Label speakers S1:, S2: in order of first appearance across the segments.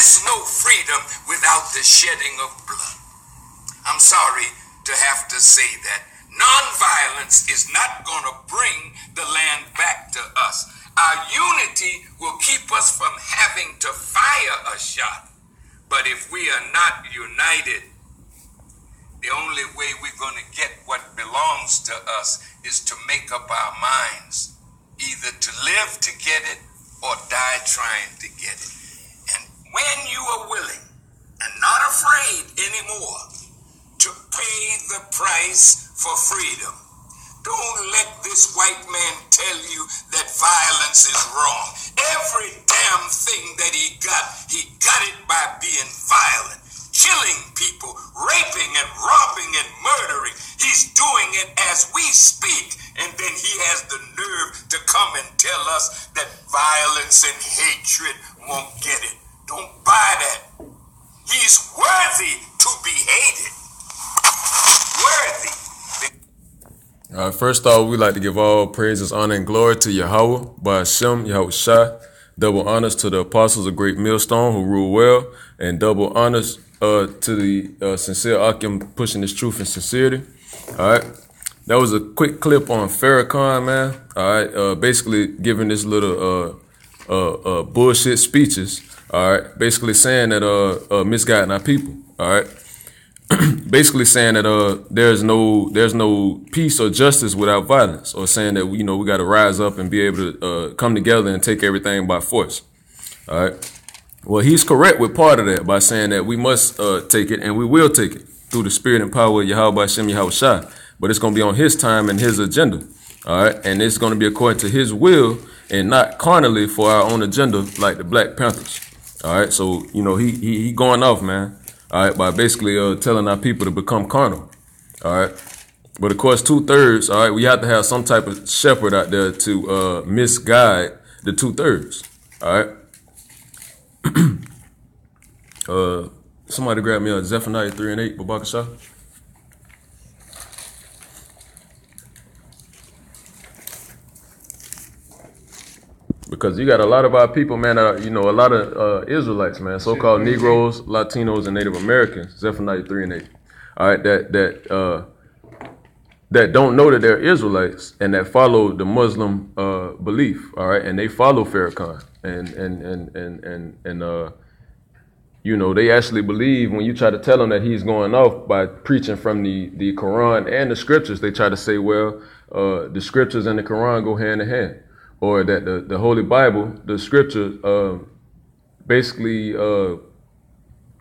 S1: is no freedom without the shedding of blood. I'm sorry to have to say that nonviolence is not going to bring the land back to us. Our unity will keep us from having to fire a shot. But if we are not united, the only way we're going to get what belongs to us is to make up our minds, either to live to get it or die trying to get it. And when you are willing and not afraid anymore to pay the price for freedom, don't let this white man tell you that violence is wrong. Every damn thing that he got it by being violent, killing people, raping and robbing and murdering. He's doing it as we speak. And then he has the nerve to come and tell us that violence and hatred won't get it. Don't buy that. He's worthy to be hated. Worthy.
S2: First off, we'd like to give all praises, honor, and glory to Yahweh, Ba'ashem, Yahweh Shai. Double honors to the apostles of Great Millstone who rule well, and double honors to the sincere Akim pushing this truth and sincerity. All right. That was a quick clip on Farrakhan, man. All right. Basically giving this little bullshit speeches. All right. Basically saying that misguiding our people. All right. Basically saying that there's no peace or justice without violence, or saying that we got to rise up and be able to come together and take everything by force. All right. Well, he's correct with part of that by saying that we must take it, and we will take it through the spirit and power of Yahweh Hashem Yahweh Shai. But it's going to be on his time and his agenda. All right. And it's going to be according to his will and not carnally for our own agenda like the Black Panthers. All right. So, he going off, man. All right, by basically telling our people to become carnal. All right. But of course, 2/3, all right, we have to have some type of shepherd out there to misguide the 2/3. All right. Somebody grab me a Zephaniah 3:8, Babakashah. Because you got a lot of our people, man, a lot of Israelites, man, so-called Negroes, Latinos, and Native Americans, Zephaniah 3:8, all right, that don't know that they're Israelites and that follow the Muslim belief, all right, and they follow Farrakhan, and they actually believe when you try to tell them that he's going off by preaching from the Quran and the scriptures, they try to say, well, the scriptures and the Quran go hand in hand. Or that the Holy Bible, the scripture, basically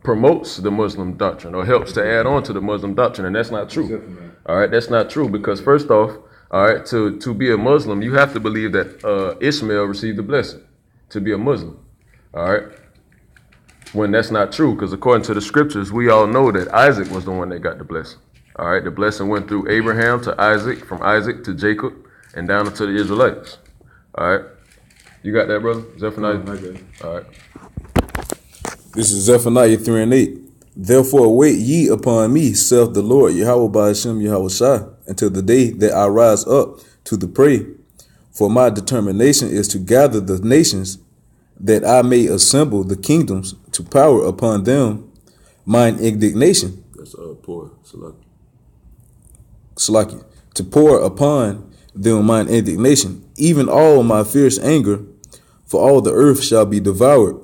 S2: promotes the Muslim doctrine or helps to add on to the Muslim doctrine. And that's not true. All right, that's not true because first off, all right, to be a Muslim, you have to believe that Ishmael received the blessing to be a Muslim. All right. When that's not true, because according to the scriptures, we all know that Isaac was the one that got the blessing. All right. The blessing went through Abraham to Isaac, from Isaac to Jacob, and down to the Israelites. All right. You got that, brother? Zephaniah? All right.
S3: This is Zephaniah 3:8. Therefore wait ye upon me, saith the Lord, Yahweh Ba'ashem Yahweh Shai, until the day that I rise up to the prey. For my determination is to gather the nations, that I may assemble the kingdoms to power upon them mine indignation.
S2: That's pour,
S3: Salaki. To pour upon them mine indignation, even all my fierce anger, for all the earth shall be devoured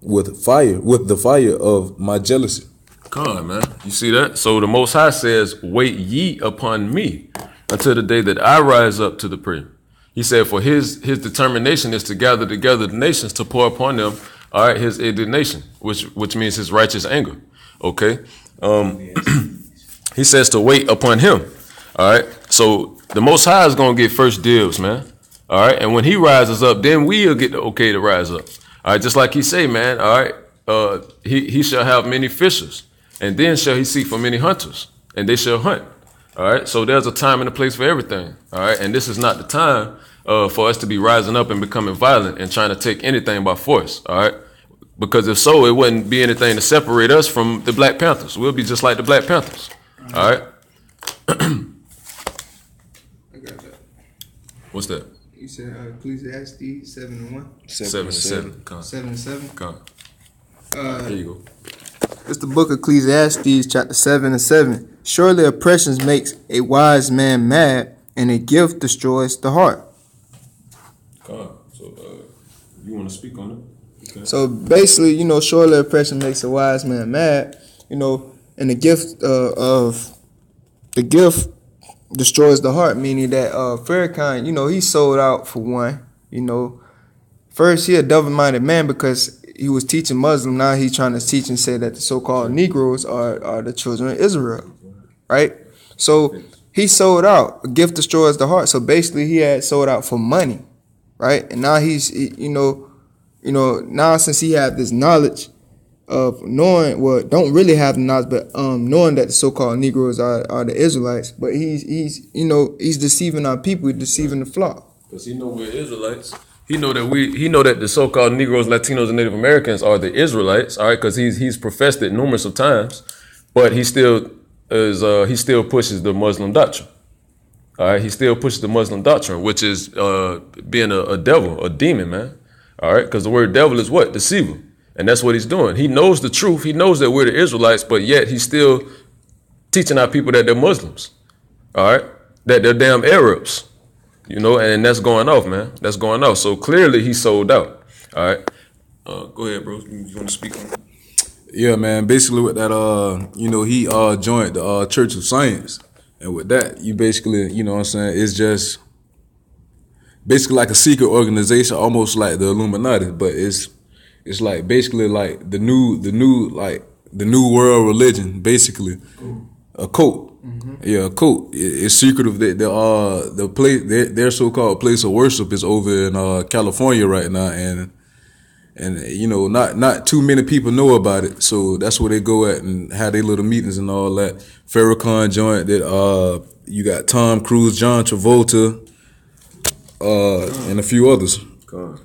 S3: with the fire of my jealousy.
S2: Come on, man. You see that? So the Most High says, wait ye upon me until the day that I rise up to the prey. He said, for his determination is to gather together the nations to pour upon them, all right, his indignation, which means his righteous anger. Okay. He says to wait upon him. All right. So the Most High is going to get first dibs, man. All right. And when he rises up, then we'll get the okay to rise up. All right. Just like he say, man. All right. He shall have many fishers, and then shall he seek for many hunters, and they shall hunt. All right. So there's a time and a place for everything. All right. And this is not the time for us to be rising up and becoming violent and trying to take anything by force. All right. Because if so, it wouldn't be anything to separate us from the Black Panthers. We'll be just like the Black Panthers. All right. What's that?
S4: You said Ecclesiastes 7:1.
S2: 7:7.
S4: 7:7.
S2: There you go.
S4: It's the book of Ecclesiastes, chapter 7 and 7. Surely oppression makes a wise man mad, and a gift destroys the heart.
S2: So, you want to speak on it? Okay.
S4: So basically, surely oppression makes a wise man mad, and the gift destroys the heart, meaning that Farrakhan, he sold out for one. First he a double-minded man because he was teaching Muslim. Now he's trying to teach and say that the so-called Negroes are the children of Israel, right? So he sold out. A gift destroys the heart. So basically he had sold out for money, right? And now now since he had this knowledge of knowing, don't really have the knowledge, but knowing that the so-called Negroes are the Israelites, but he's deceiving our people, he's deceiving the flock.
S2: Because he know we're Israelites. He know that the so-called Negroes, Latinos, and Native Americans are the Israelites. All right, because he's professed it numerous of times, but he still pushes the Muslim doctrine. All right, he still pushes the Muslim doctrine, which is being a devil, a demon, man. All right, because the word devil is what? Deceiver. And that's what he's doing. He knows the truth. He knows that we're the Israelites, but yet he's still teaching our people that they're Muslims. All right, that they're damn Arabs. And that's going off, man. That's going off. So clearly he sold out. All right. Go ahead, bro. You want to speak on it?
S3: Yeah, man. Basically with that, he joined the Church of Science. And with that, you basically, it's just basically like a secret organization, almost like the Illuminati, but it's like basically like the new world religion, basically. A cult. Mm-hmm. Yeah, a cult. It's secretive that the place, their so-called place of worship is over in California right now, and not too many people know about it. So that's where they go at and have their little meetings and all that. Farrakhan joined that. You got Tom Cruise, John Travolta, and a few others.
S2: God.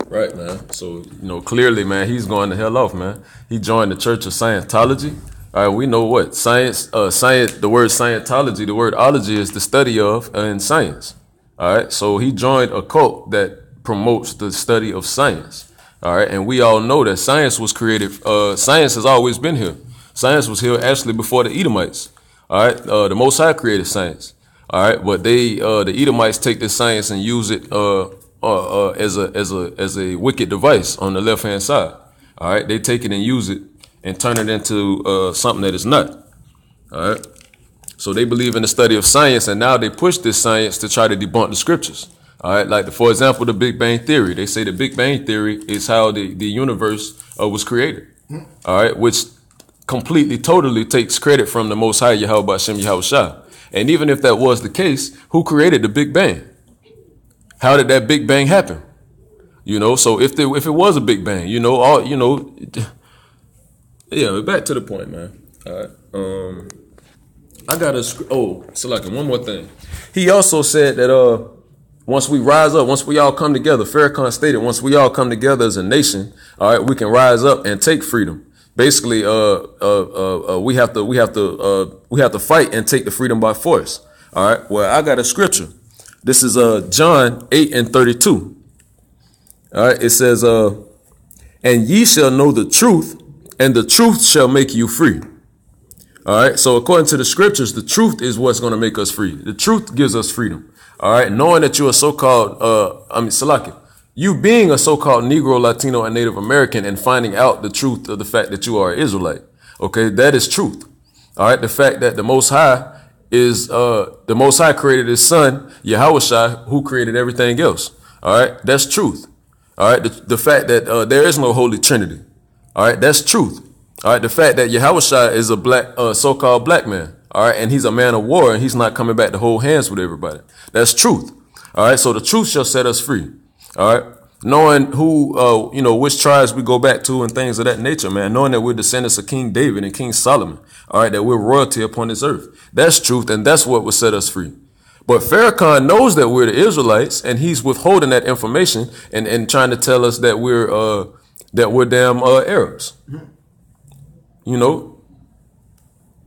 S2: Right, man. So clearly, man, he's going the hell off, man. He joined the Church of Scientology. All right, we know what science. The word Scientology, the word ology is the study of in science. All right, so he joined a cult that promotes the study of science. All right, and we all know that science was created. Science has always been here. Science was here actually before the Edomites. All right, the Most High created science. All right, but the Edomites take this science and use it as a wicked device on the left hand side. All right, they take it and use it and turn it into something that is not. All right. So they believe in the study of science, and now they push this science to try to debunk the scriptures. All right. Like, for example, the Big Bang Theory. They say the Big Bang Theory is how the universe was created. All right. Which completely, totally takes credit from the Most High, Yahweh Ba'ashem Yahweh Shah. And even if that was the case, who created the Big Bang? How did that Big Bang happen? So if it was a Big Bang, yeah, back to the point, man. All right. I got Salaki, one more thing. He also said that once we rise up, once we all come together, Farrakhan stated, once we all come together as a nation, all right, we can rise up and take freedom. Basically, we have to fight and take the freedom by force. All right. Well, I got a scripture. This is John 8:32. All right. It says, and ye shall know the truth, and the truth shall make you free. All right. So according to the scriptures, the truth is what's going to make us free. The truth gives us freedom. All right. Knowing that you're a so-called, Salaki, you being a so-called Negro, Latino, and Native American and finding out the truth of the fact that you are an Israelite. Okay. That is truth. All right. The fact that the Most High created his son, Yahweh Shai, who created everything else. All right. That's truth. All right. The fact that there is no Holy Trinity. All right, that's truth. All right, the fact that Yahweh Shai is a black, so-called black man. All right, and he's a man of war, and he's not coming back to hold hands with everybody. That's truth. All right, so the truth shall set us free. All right, knowing who, which tribes we go back to and things of that nature, man. Knowing that we're descendants of King David and King Solomon. All right, that we're royalty upon this earth. That's truth, and that's what will set us free. But Farrakhan knows that we're the Israelites, and he's withholding that information and trying to tell us that we're damn Arabs.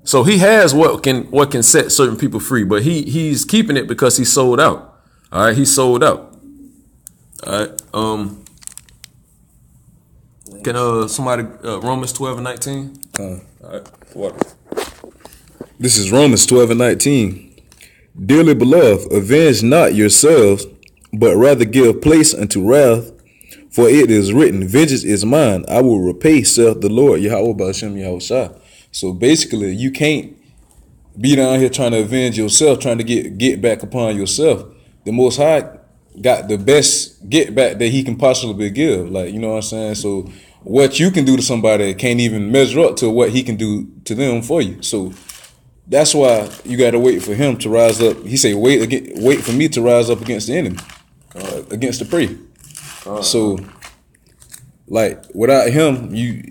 S2: So he has what can set certain people free, but he's keeping it because he sold out. All right, he sold out. All right. Can somebody Romans 12 and 19?
S3: All
S2: right, what?
S3: This is Romans 12 and 19. Dearly beloved, avenge not yourselves, but rather give place unto wrath. For it is written, vengeance is mine, I will repay, saith the Lord, Yahweh Ba'ashem Yahushua. So basically, you can't be down here trying to avenge yourself, trying to get back upon yourself. The Most High got the best get back that he can possibly give. Like, you know what I'm saying? So what you can do to somebody can't even measure up to what he can do to them for you. So that's why you got to wait for him to rise up. He say, wait for me to rise up against the enemy, against the prey. So, like, without him, you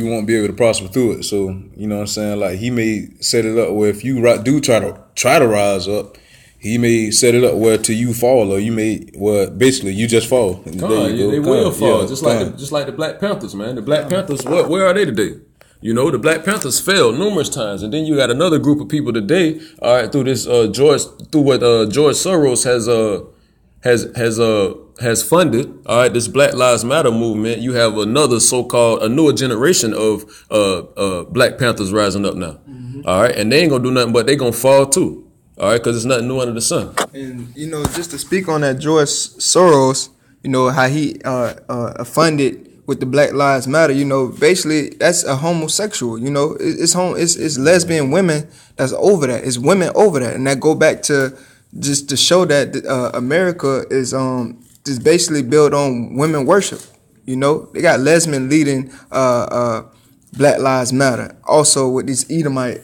S3: won't be able to prosper through it. So, you know what I'm saying? Like, he may set it up where if you do try to rise up, he may set it up where till you fall, or basically you just fall.
S2: They will fall, just like the Black Panthers, man. The Black Panthers, where are they today? You know, the Black Panthers failed numerous times, and then you got another group of people today. All right, through this what George Soros has funded, all right, this Black Lives Matter movement. You have another a newer generation of Black Panthers rising up now. Mm-hmm. All right, and they ain't gonna do nothing but they gonna fall too. All right, because it's nothing new under the sun.
S4: And you know, just to speak on that, George Soros, you know how he funded with the Black Lives Matter. You know, basically that's a homosexual. You know, it's lesbian women that's over that. It's women over that, and that go back to just to show that America is basically built on women worship. You know, they got lesbian leading Black Lives Matter. Also with these Edomite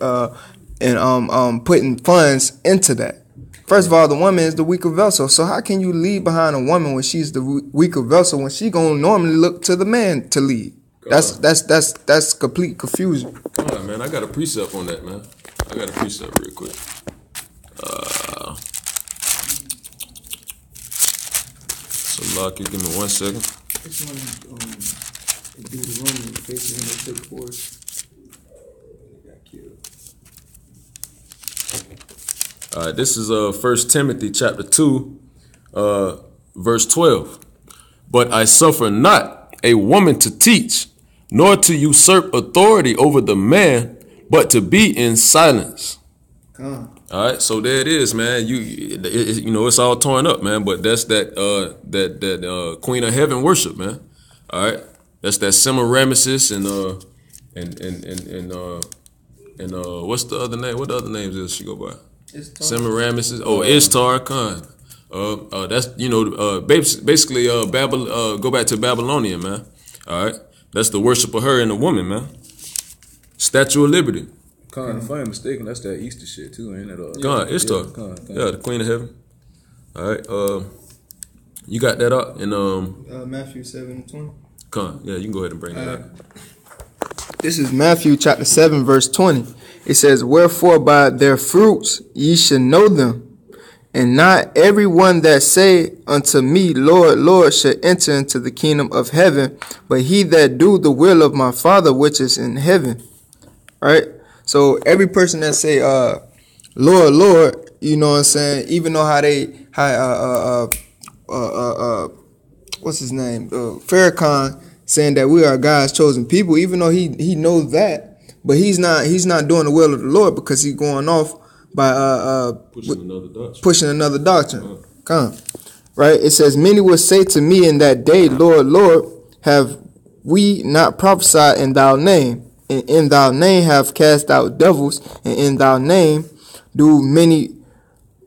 S4: and putting funds into that. First of all, the woman is the weaker vessel. So how can you lead behind a woman when she's the weaker vessel when she gonna normally look to the man to lead? That's complete confusion.
S2: Come on, man. I got a precept on that, man. I got a precept real quick. So, Lock, you give me 1 second.
S4: This one, Deuteronomy, facing when they took force. They got killed.
S2: All right, this is 1 Timothy chapter 2, verse 12. But I suffer not a woman to teach, nor to usurp authority over the man, but to be in silence. All right, so there it is, man. You know, it's all torn up, man. But that's that Queen of Heaven worship, man. All right, that's that Semiramis and what's the other name? What other names is she go by? Semiramis. Ishtar Khan. That's basically go back to Babylonian, man. All right, that's the worship of her and the woman, man. Statue of Liberty.
S3: Khan, if I ain't mistaken, that's that Easter shit too, ain't it?
S2: Khan, Ishtar. Yeah, the Queen of Heaven. All right, you got that up in
S4: Matthew 7:20.
S2: Khan, yeah, you can go ahead and bring that up.
S4: This is Matthew chapter 7, verse 20. It says, wherefore by their fruits ye shall know them, and not every one that say unto me, Lord, Lord, shall enter into the kingdom of heaven, but he that do the will of my Father which is in heaven. All right. So every person that say, Lord, Lord, you know what I'm saying? Even though what's his name? Farrakhan saying that we are God's chosen people, even though he knows that, but he's not doing the will of the Lord because he's going off by pushing another doctrine. Come, right? It says, many will say to me in that day, Lord, Lord, have we not prophesied in thy name? And in thy name have cast out devils, and in thy name do many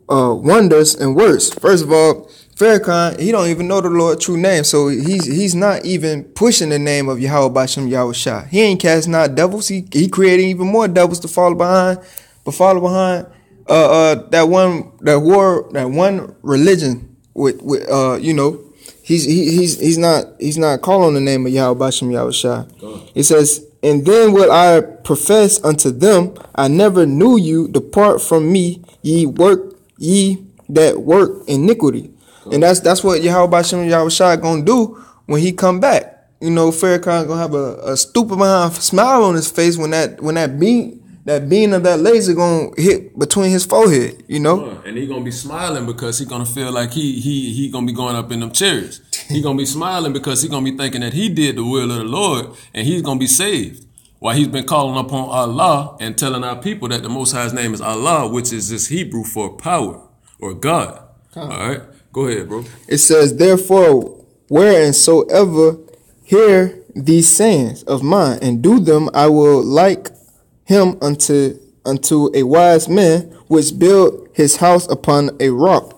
S4: wonders and works. First of all, Farrakhan, he don't even know the Lord's true name, so he's not even pushing the name of Yahweh Ba'ashem Yahushua. He ain't casting out devils. He creating even more devils to follow behind, that one religion with you know. He's not calling the name of Yahweh Ba'ashem Yahushua. It says, and then will I profess unto them, I never knew you, depart from me, ye that work iniquity. And that's what Yahweh Ba'ashem Yahushua gonna do when he come back. You know, Farrakhan gonna have a stupid behind smile on his face when that beam of that laser gonna hit between his forehead, you know.
S2: And he gonna be smiling because he gonna feel like he gonna be going up in them chariots. He gonna be smiling because he gonna be thinking that he did the will of the Lord and he's gonna be saved. While he's been calling upon Allah and telling our people that the Most High's name is Allah, which is just Hebrew for power or God. All right, go ahead, bro.
S4: It says, therefore, wheresoever hear these sayings of mine and do them, I will like him unto a wise man which built his house upon a rock.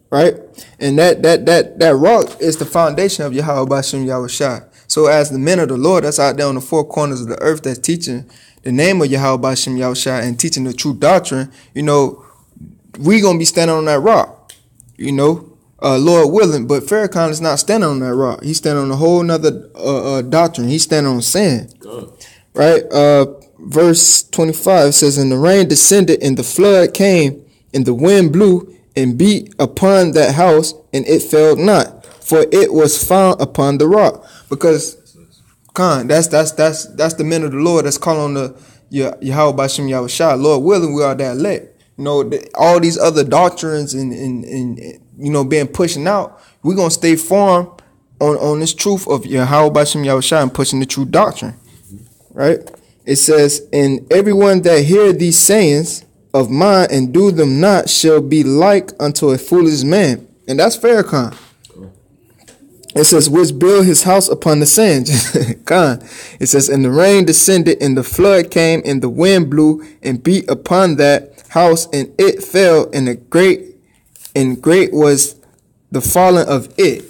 S4: Right? And that rock is the foundation of Yahweh Bashim Yahushua. So as the men of the Lord that's out there on the four corners of the earth that's teaching the name of Yahweh Bashim Yahushua and teaching the true doctrine, we gonna be standing on that rock, Lord willing. But Farrakhan is not standing on that rock. He's standing on a whole nother doctrine. He's standing on sand. Right? Verse 25 says, and the rain descended and the flood came and the wind blew and beat upon that house, and it fell not, for it was found upon the rock. Because, that's the men of the Lord that's calling on the Yahweh Bashim Yahushua. Lord willing, we are that elect. All these other doctrines and being pushing out, we're gonna stay firm on this truth of Yahweh Bashim Yahushua and pushing the true doctrine. Right? It says, and everyone that hear these sayings of mine and do them not shall be like unto a foolish man. And that's Farrakhan. It says, which built his house upon the sand. It says, and the rain descended and the flood came and the wind blew and beat upon that house and it fell, and great was the falling of it.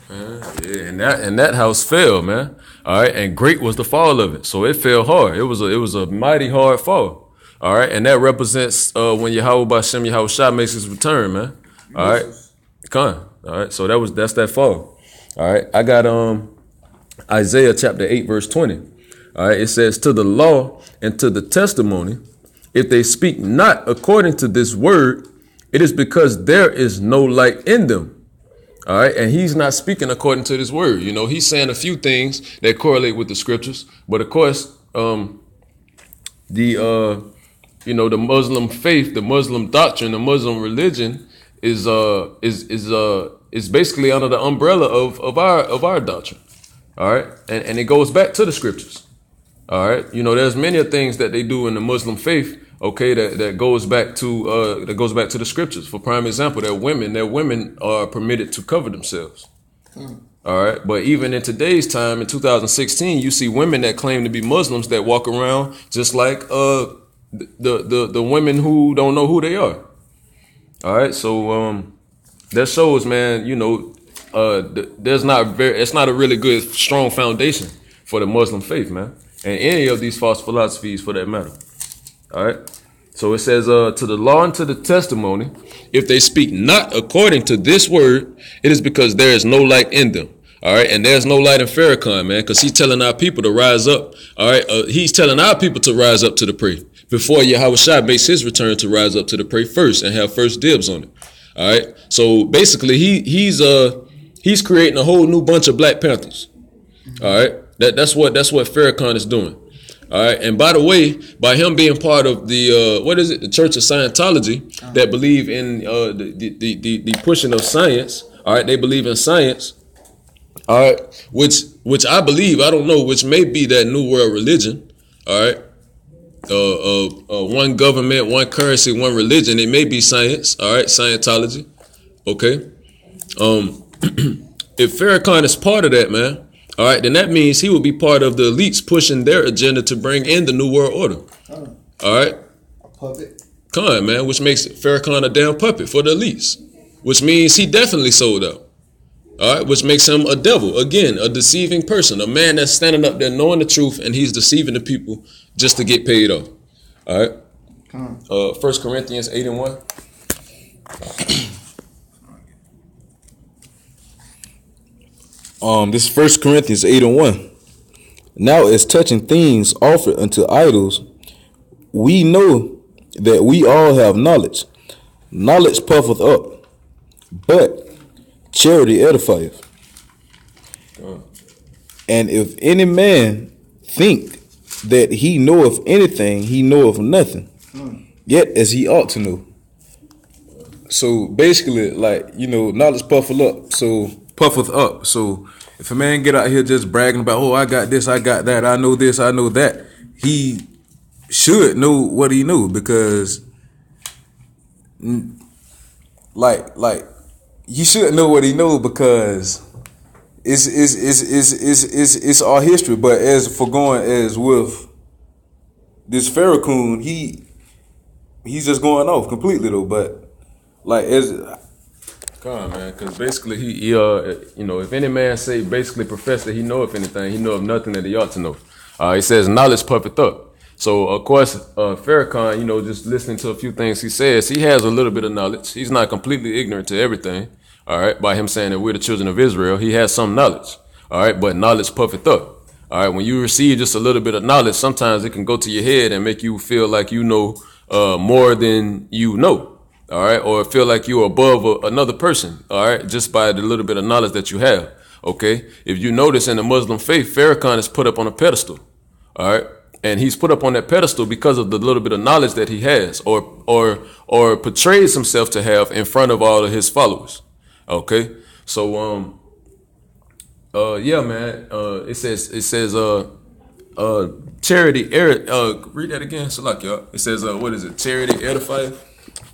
S2: Yeah, and that house fell, man. All right, and great was the fall of it. So it fell hard. It was a mighty hard fall. All right, and that represents when Yahweh Bashim Yahushua makes his return, man. All right, all right, so that's that fall. All right, I got Isaiah chapter 8 verse 20. All right, it says, to the law and to the testimony, if they speak not according to this word, it is because there is no light in them. All right, and he's not speaking according to this word. He's saying a few things that correlate with the scriptures, but of course, the Muslim faith, the Muslim doctrine, the Muslim religion is basically under the umbrella of our doctrine. All right, and it goes back to the scriptures. All right, there's many things that they do in the Muslim faith. Okay, that goes back to the scriptures. For prime example, that women are permitted to cover themselves. All right, but even in today's time, in 2016, you see women that claim to be Muslims that walk around just like the women who don't know who they are. All right, so that shows, man, it's not a really good strong foundation for the Muslim faith, man, and any of these false philosophies for that matter. All right, so it says to the law and to the testimony, if they speak not according to this word, it is because there is no light in them. All right, and there's no light in Farrakhan, man, because he's telling our people to rise up. All right, he's telling our people to rise up to the prey before Yahushua makes his return to rise up to the prey first and have first dibs on it. All right, so basically he's creating a whole new bunch of Black Panthers. All right, that's what Farrakhan is doing. All right, and by the way, by him being part of the the Church of Scientology that believe in the pushing of science. All right, they believe in science. All right, which I believe, I don't know, which may be that new world religion. All right, one government, one currency, one religion. It may be science. All right, Scientology. Okay. If Farrakhan is part of that, man, all right, then that means he will be part of the elites pushing their agenda to bring in the new world order. All right,
S4: a puppet.
S2: Come on, man, which makes Farrakhan a damn puppet for the elites, which means he definitely sold out. All right, which makes him a devil, again, a deceiving person, a man that's standing up there knowing the truth and he's deceiving the people just to get paid off. All right. 1 Corinthians 8:1.
S3: This is 1 Corinthians 8:1. Now, as touching things offered unto idols, we know that we all have knowledge. Knowledge puffeth up, but charity edifieth. And if any man think that he knoweth anything, he knoweth nothing, yet as he ought to know. So basically, like, knowledge puffeth up. So puffeth up. So if a man get out here just bragging about, oh, I got this, I got that, I know this, I know that, he should know what he knew, because like he should know what he know, because it's our history. But as for going as with this Farrakhan, he's just going off completely though. But like as
S2: Come on, man, because basically he you know, if any man say basically profess that he know of anything, he know of nothing that he ought to know. He says knowledge puffeth up. So of course, Farrakhan, you know, just listening to a few things he says, he has a little bit of knowledge. He's not completely ignorant to everything. All right, by him saying that we're the children of Israel, he has some knowledge. All right, but knowledge puffeth up. All right, when you receive just a little bit of knowledge, sometimes it can go to your head and make you feel like you know more than you know. All right, or feel like you're above another person. All right, just by the little bit of knowledge that you have. Okay, if you notice in the Muslim faith, Farrakhan is put up on a pedestal. All right, and he's put up on that pedestal because of the little bit of knowledge that he has, or portrays himself to have in front of all of his followers. Okay, so yeah, man. It says charity. Read that again, Salakia. It says what is it? Charity edifieth.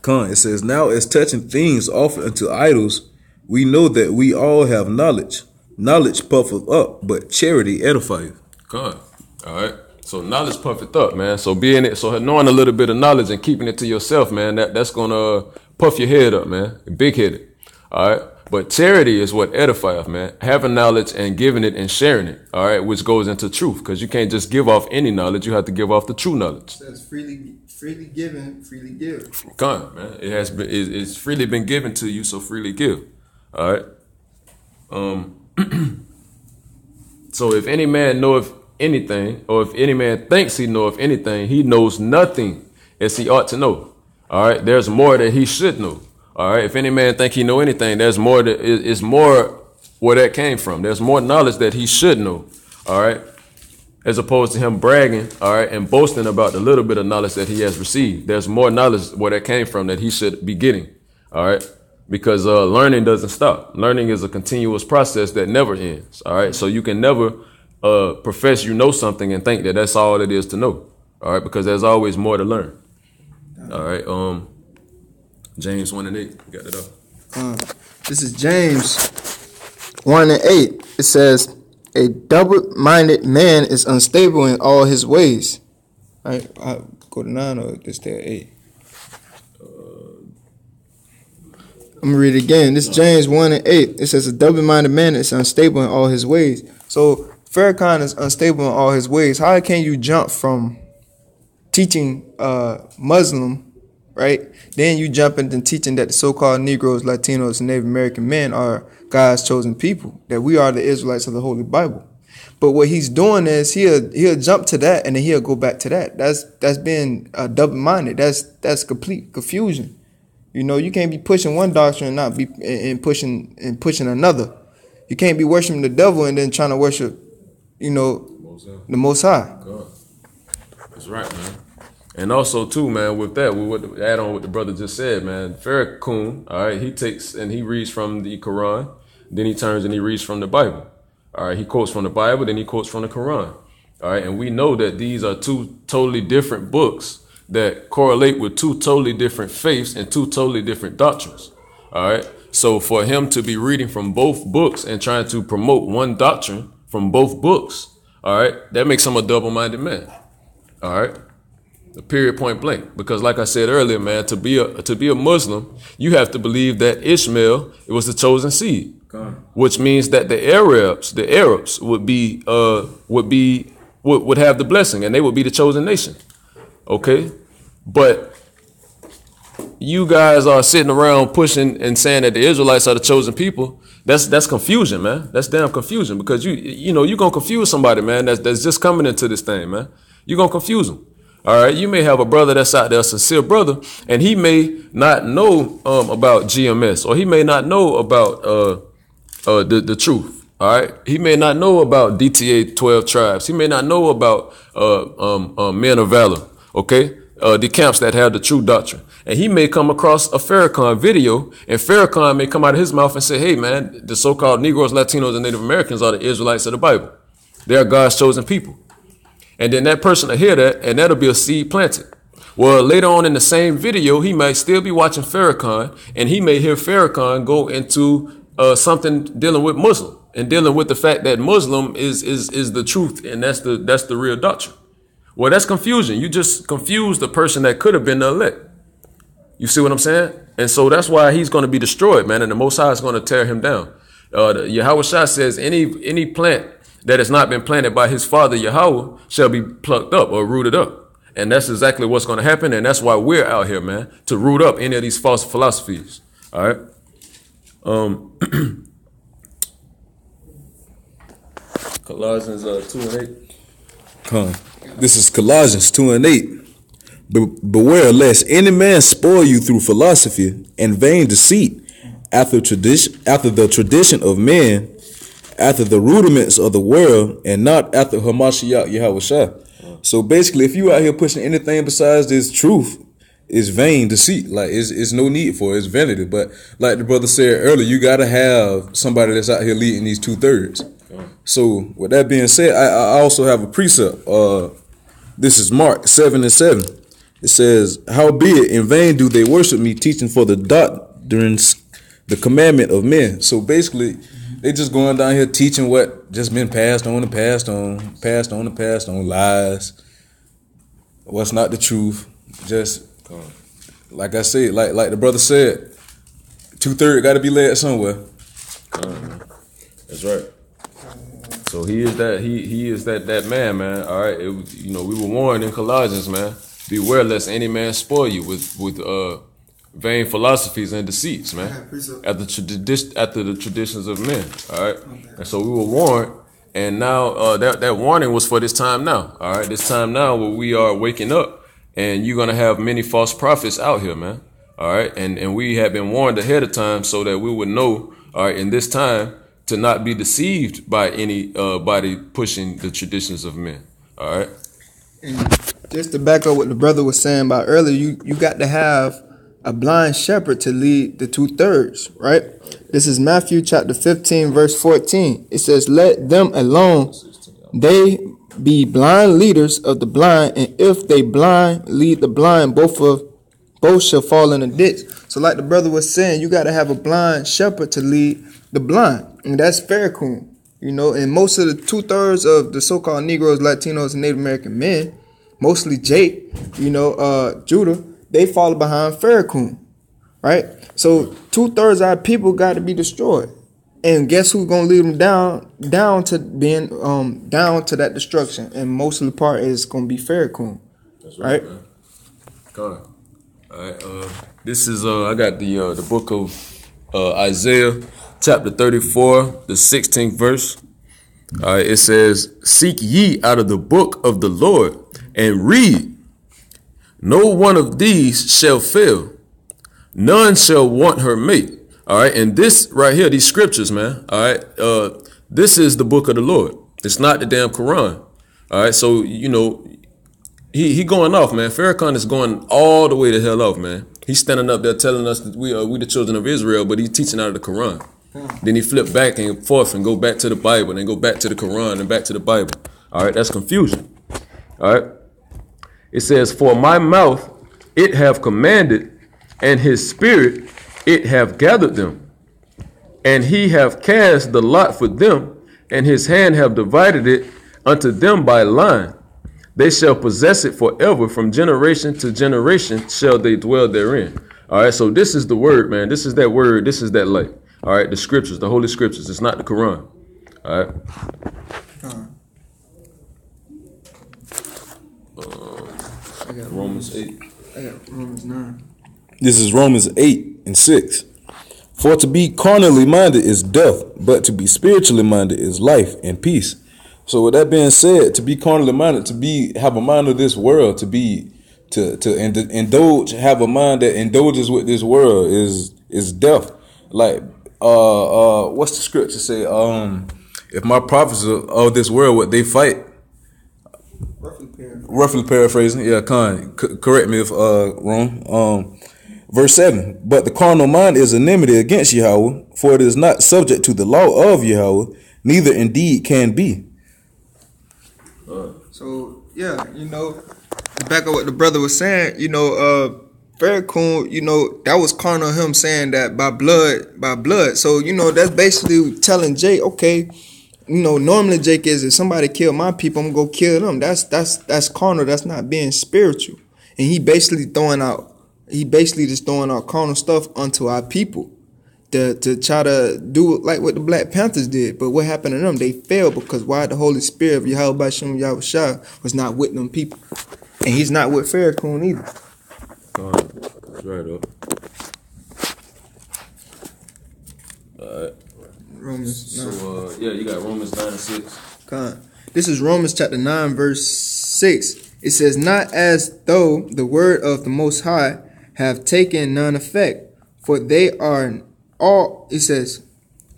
S3: it says, now as touching things offered unto idols, we know that we all have knowledge. Knowledge puffeth up, but charity edifieth.
S2: All right. So knowledge puffeth up, man. So knowing a little bit of knowledge and keeping it to yourself, man, that's gonna puff your head up, man. Big headed. All right. But charity is what edifieth, man. Having knowledge and giving it and sharing it. All right. Which goes into truth, because you can't just give off any knowledge. You have to give off the true knowledge.
S4: So it's freely given, freely give.
S2: Come on, man. It's freely been given to you, so freely give. All right. So if any man knoweth anything, or if any man thinks he knoweth anything, he knows nothing as he ought to know. All right. There's more that he should know. All right. If any man think he know anything, there's more that is more where that came from. There's more knowledge that he should know. All right. As opposed to him bragging, all right, and boasting about the little bit of knowledge that he has received. There's more knowledge where that came from that he should be getting. All right. Because learning doesn't stop. Learning is a continuous process that never ends. All right. So you can never profess you know something and think that that's all it is to know. All right. Because there's always more to learn. All right. James 1:8. You got it up.
S4: This is James 1:8. It says, a double-minded man is unstable in all his ways. All right. I'll go to 9 or just stay at 8. I'm going to read it again. This is James 1:8. It says, a double-minded man is unstable in all his ways. So Farrakhan is unstable in all his ways. How can you jump from teaching Muslim, right? Then you jump into teaching that the so-called Negroes, Latinos, and Native American men are God's chosen people, that we are the Israelites of the Holy Bible. But what he's doing is he'll jump to that and then he'll go back to that. That's being double-minded. That's complete confusion. You know, you can't be pushing one doctrine and not be pushing another. You can't be worshiping the devil and then trying to worship, you know, the Most High.
S2: God. That's right, man. And also too, man, with that, we would add on what the brother just said, man. Farrakhan, all right, he takes and he reads from the Quran, then he turns and he reads from the Bible. All right, he quotes from the Bible, then he quotes from the Quran. All right, and we know that these are two totally different books that correlate with two totally different faiths and two totally different doctrines. All right, so for him to be reading from both books and trying to promote one doctrine from both books, all right, that makes him a double-minded man. All right. The period, point blank. Because like I said earlier, man, to be a Muslim, you have to believe that Ishmael, it was the chosen seed, which means that the Arabs would have the blessing and they would be the chosen nation. Okay. But you guys are sitting around pushing and saying that the Israelites are the chosen people. That's confusion, man. That's damn confusion, because you know, you're going to confuse somebody, man, that's just coming into this thing, man. You're going to confuse them. All right, you may have a brother that's out there, a sincere brother, and he may not know about GMS, or he may not know about the truth. All right, he may not know about DTA 12 tribes. He may not know about Men of Valor. Okay, the camps that have the true doctrine. And he may come across a Farrakhan video, and Farrakhan may come out of his mouth and say, hey, man, the so-called Negroes, Latinos, and Native Americans are the Israelites of the Bible. They are God's chosen people. And then that person will hear that, and that'll be a seed planted. Well, later on in the same video, he might still be watching Farrakhan, and he may hear Farrakhan go into something dealing with Muslim and dealing with the fact that Muslim is the truth, and that's the real doctrine. Well, that's confusion. You just confused the person that could have been the elect. You see what I'm saying? And so that's why he's going to be destroyed, man, and the Most High is going to tear him down. Yahweh Shah says any plant that has not been planted by his father Yahweh shall be plucked up or rooted up. And that's exactly what's going to happen. And that's why we're out here, man, to root up any of these false philosophies. All right. Colossians 2:8.
S3: This is Colossians 2:8. Beware lest any man spoil you through philosophy and vain deceit, after the tradition of men, after the rudiments of the world, and not after Hamashiach Yahweh Shah. So basically, if you out here pushing anything besides this truth, it's vain deceit. Like it's no need for it. It's vanity. But like the brother said earlier, you gotta have somebody that's out here leading these 2/3. So with that being said, I also have a precept. This is Mark 7:7. It says, howbeit in vain do they worship me, teaching for the doctrines, the commandment of men. So basically, they just going down here teaching what just been passed on, lies. What's not the truth. Just like I said, like the brother said, 2/3 got to be led somewhere.
S2: That's right. So he is that man. All right. We were warned in Colossians, man. Beware lest any man spoil you with vain philosophies and deceits, man. After the traditions of men. All right. And so we were warned, and now that warning was for this time now. All right. This time now where we are waking up, and you're gonna have many false prophets out here, man. All right. And we have been warned ahead of time so that we would know, all right, in this time, to not be deceived by any body pushing the traditions of men. All right.
S4: And just to back up what the brother was saying about earlier, you got to have a blind shepherd to lead the 2/3, right? This is Matthew chapter 15, verse 14. It says, let them alone. They be blind leaders of the blind, and if they blind lead the blind, both shall fall in a ditch. So like the brother was saying, you got to have a blind shepherd to lead the blind, and that's Farrakhan. And most of the 2/3 of the so-called Negroes, Latinos, and Native American men, mostly Jake, Judah, they fall behind Farrakhan, right? So 2/3 of our people got to be destroyed, and guess who's gonna lead them down to being down to that destruction? And most of the part is gonna be Farrakhan,
S2: That's right? Man. All right. This is I got the book of Isaiah. Chapter 34, the 16th verse. It says, seek ye out of the book of the Lord and read. No one of these shall fail. None shall want her mate. All right. And this right here, these scriptures, man. All right. This is the book of the Lord. It's not the damn Quran. All right. So, he going off, man. Farrakhan is going all the way to hell off, man. He's standing up there telling us that we the children of Israel, but he's teaching out of the Quran. Then he flipped back and forth and go back to the Bible and go back to the Quran and back to the Bible. All right, that's confusion. All right. It says, for my mouth it have commanded, and his spirit it have gathered them. And he have cast the lot for them, and his hand have divided it unto them by line. They shall possess it forever, from generation to generation shall they dwell therein. All right, so this is the word, man. This is that word. This is that light. All right, the scriptures, the holy scriptures. It's not the Quran. All right.
S4: I got
S2: Romans 8.
S4: I got Romans 9.
S3: This is Romans 8:6. For to be carnally minded is death, but to be spiritually minded is life and peace. So with that being said, to be carnally minded, have a mind of this world, to indulge, have a mind that indulges with this world is death. Like what's the scripture say? If my prophets of this world, what they fight, roughly paraphrasing. Yeah, correct me if wrong. Verse 7. But the carnal mind is enmity against Yahweh, for it is not subject to the law of Yahweh, neither indeed can be.
S4: So yeah, back on what the brother was saying, Farrakhan, that was carnal him saying that by blood. So, that's basically telling Jake, okay, normally Jake is, if somebody kill my people, I'm gonna go kill them. That's carnal, that's not being spiritual. And he basically just throwing out carnal stuff onto our people to try to do like what the Black Panthers did. But what happened to them? They failed because why? The Holy Spirit of Yahweh Bashem Yahushua was not with them people. And he's not with Farrakhan either.
S2: That's right up. Alright.
S4: Romans 9.
S2: So you got Romans 9 and 6.
S4: This is Romans chapter 9, verse 6. It says, not as though the word of the Most High have taken none effect, for they are all, it says,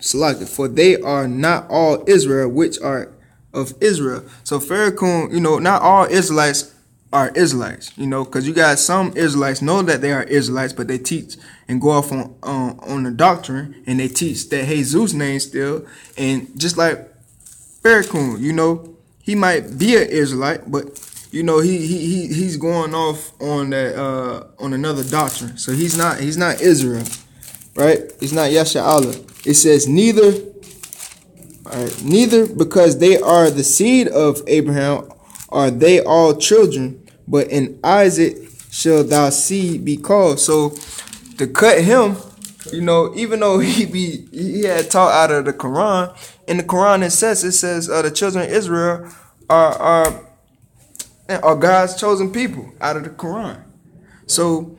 S4: selected, for they are not all Israel which are of Israel. So Farrakhan, not all Israelites are Israelites, because you got some Israelites know that they are Israelites, but they teach and go off on the doctrine, and they teach that Jesus name still. And just like Farrakhan, he might be an Israelite, but he's going off on that on another doctrine. So he's not Israel, right? He's not Yasha Allah. It says neither because they are the seed of Abraham are they all children, but in Isaac shall thy seed be called. So to cut him, even though he had taught out of the Quran, in the Quran it says the children of Israel are God's chosen people out of the Quran. So,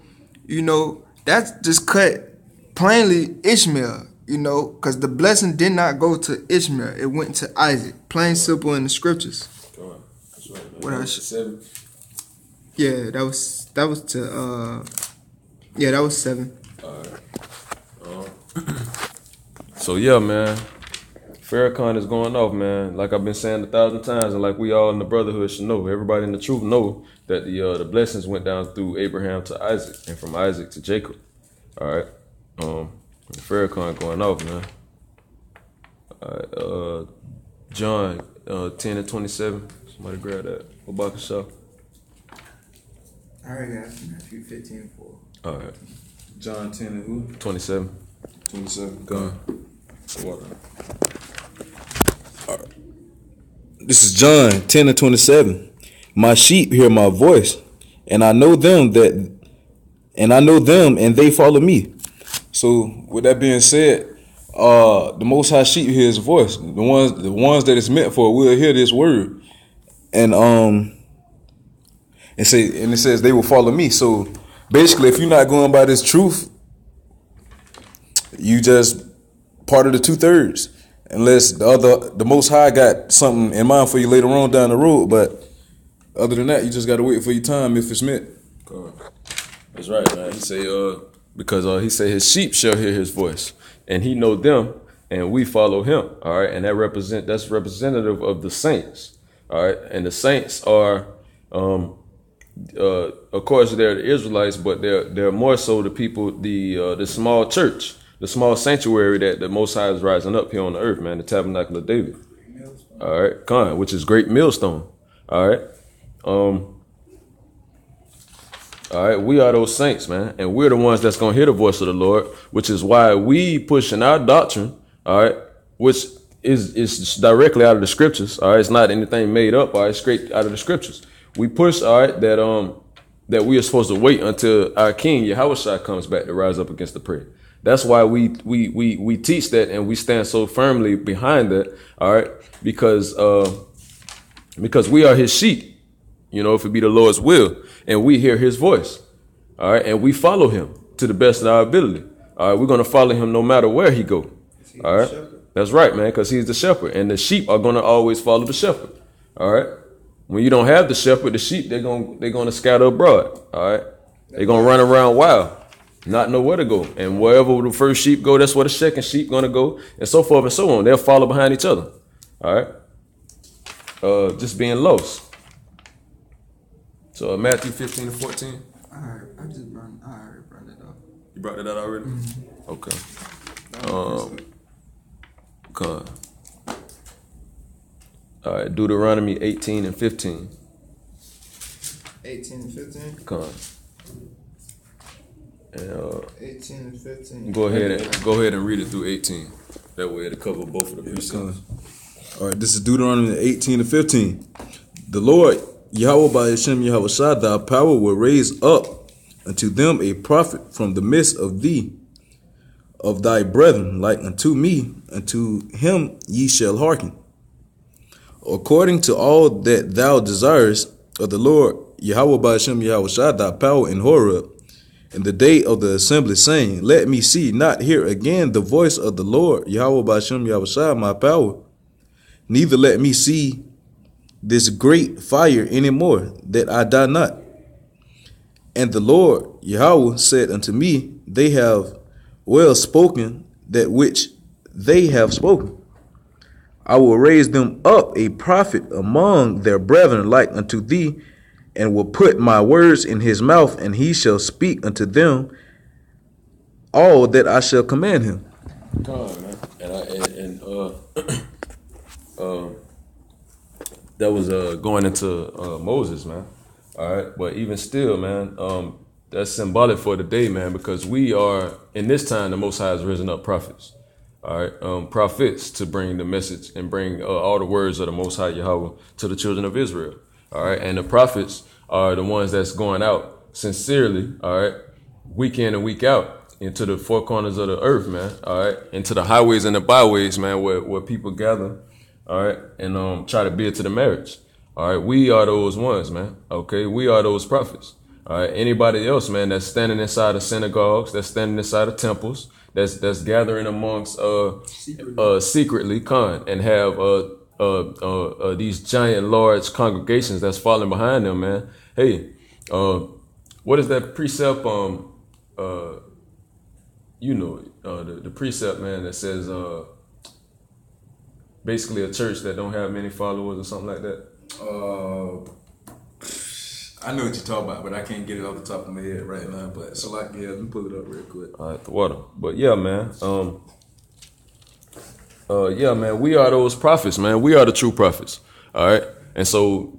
S4: that's just cut plainly Ishmael, because the blessing did not go to Ishmael. It went to Isaac. Plain simple in the scriptures.
S2: That's right, man.
S4: What else?
S2: 7.
S4: Yeah, that was to that was 7.
S2: Alright. So yeah, man. Farrakhan is going off, man. Like I've been saying 1,000 times, and like we all in the brotherhood should know, everybody in the truth know that the blessings went down through Abraham to Isaac, and from Isaac to Jacob. All right. Farrakhan going off, man. All right. John 10 and 27. Somebody grab that. Obaka Shaw.
S4: I already got Matthew 15:4.
S2: All right.
S3: John 10 and who?
S2: 27.
S3: 27.
S2: Go on.
S3: Water. All right. This is John 10 and 27. My sheep hear my voice, and I know them and they follow me. So with that being said, the Most High sheep hear his voice. The ones that it's meant for will hear this word. And it says they will follow me. So basically, if you're not going by this truth, you just part of the 2/3. Unless the Most High got something in mind for you later on down the road. But other than that, you just gotta wait for your time if it's meant.
S2: That's right, man. He say because he say his sheep shall hear his voice, and he know them, and we follow him. All right, and that's representative of the saints. All right, and the saints are, of course, they're the Israelites, but they're more so the people, the small church, the small sanctuary that the Most High is rising up here on the earth, man. The Tabernacle of David. All right, which is Great Millstone. All right. All right, we are those saints, man, and we're the ones that's gonna hear the voice of the Lord, which is why we pushing our doctrine, all right, which is directly out of the scriptures, all right. It's not anything made up, all right, straight out of the scriptures. We push, all right, that we are supposed to wait until our King Yahushua comes back to rise up against the prey. That's why we teach that, and we stand so firmly behind that, all right, because we are his sheep. If it be the Lord's will, and we hear his voice, all right, and we follow him to the best of our ability, all right. We're going to follow him no matter where he go, all right. That's right, man, because he's the shepherd, and the sheep are going to always follow the shepherd, all right. When you don't have the shepherd, the sheep, they're going to scatter abroad, all right. They're going to run around wild, not know where to go, and wherever the first sheep go, that's where the second sheep going to go, and so forth and so on. They'll follow behind each other, all right. Just being lost. So Matthew 15 and 14.
S4: I already brought it up.
S2: You brought that out already?
S4: Mm-hmm.
S2: Okay. God. All right, Deuteronomy 18 and 15.
S4: 18 and 15?
S2: God. And
S4: 18 and 15.
S2: go ahead and read it through 18. That way it'll cover both of the precepts.
S3: All right, this is Deuteronomy 18 to 15. The Lord, Yahweh by Hashem Yahweh Shah, thy power will raise up unto them a prophet from the midst of thee, of thy brethren, like unto me, unto him ye shall hearken. According to all that thou desirest of the Lord, Yahweh by Hashem Yahweh Shah, thy power in Horeb, in the day of the assembly, saying, let me see, not hear again the voice of the Lord, Yahweh by Hashem Yahweh Shah, my power. Neither let me see this great fire any more, that I die not. And the Lord Yahweh said unto me, they have well spoken that which they have spoken. I will raise them up a prophet among their brethren like unto thee, and will put my words in his mouth, and he shall speak unto them all that I shall command him.
S2: God, man. That was going into Moses, man. All right, but even still, man, that's symbolic for the day, man, because we are in this time the Most High has risen up prophets. All right, prophets to bring the message and bring all the words of the Most High Yahweh to the children of Israel. All right, and the prophets are the ones that's going out sincerely. All right, week in and week out into the four corners of the earth, man. All right, into the highways and the byways, man, where people gather. All right, and try to build to the marriage. All right, we are those ones, man. Okay, we are those prophets. All right, anybody else, man, that's standing inside of synagogues, that's standing inside of temples, that's gathering amongst secretly, and have these giant large congregations that's falling behind them, man. Hey, what is that precept? The precept, man, that says basically a church that don't have many followers or something like that.
S3: I know what you're talking about, but I can't get it off the top of my head right now. But so let me pull it up real quick.
S2: All right, the water. But yeah, man. Man, we are those prophets, man. We are the true prophets. All right. And so,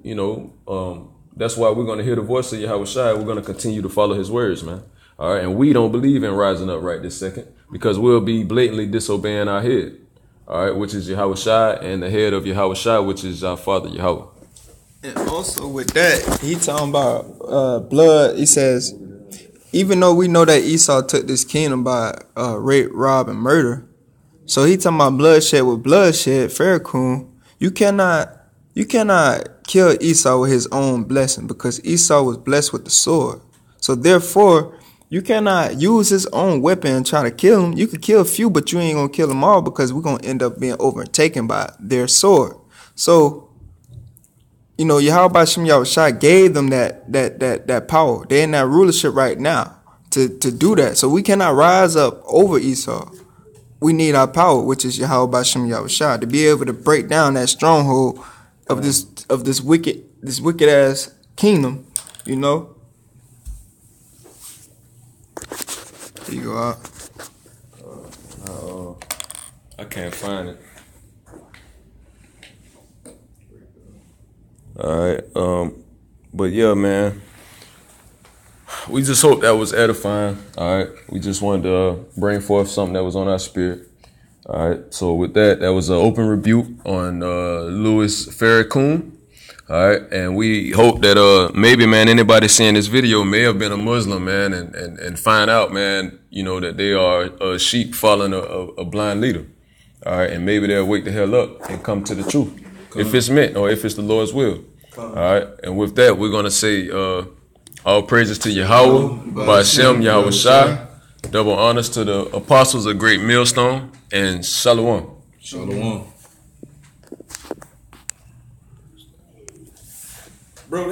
S2: that's why we're going to hear the voice of Yahweh Shai. We're going to continue to follow his words, man. All right. And we don't believe in rising up right this second, because we'll be blatantly disobeying our head. All right, which is Yahweh Shai, and the head of Yahweh Shai, which is our father Yahweh.
S4: And also with that, he talking about blood. He says, even though we know that Esau took this kingdom by rape, rob, and murder, so he talking about bloodshed with bloodshed. Farrakhan, you cannot kill Esau with his own blessing, because Esau was blessed with the sword. So therefore, you cannot use his own weapon and try to kill him. You could kill a few, but you ain't gonna kill them all, because we're gonna end up being overtaken by their sword. So, Yahweh Hashem Yahweh Shai gave them that power. They're in that rulership right now to do that. So we cannot rise up over Esau. We need our power, which is Yahweh Hashem Yahweh Shai, to be able to break down that stronghold of this wicked ass kingdom. Here you go out.
S2: I can't find it. All right. But yeah, man. We just hope that was edifying. All right. We just wanted to bring forth something that was on our spirit. All right. So with that was an open rebuke on Louis Farrakhan. All right. And we hope that maybe, man, anybody seeing this video may have been a Muslim, man, and find out, man, that they are a sheep following a blind leader. All right. And maybe they'll wake the hell up and come to the truth. If it's meant, or if it's the Lord's will. All right. And with that, we're going to say all praises to Yahweh, Ba'ashem, Yahweh Shai, double honors to the apostles of Great Millstone, and Shalom.
S3: Shalom. Bro,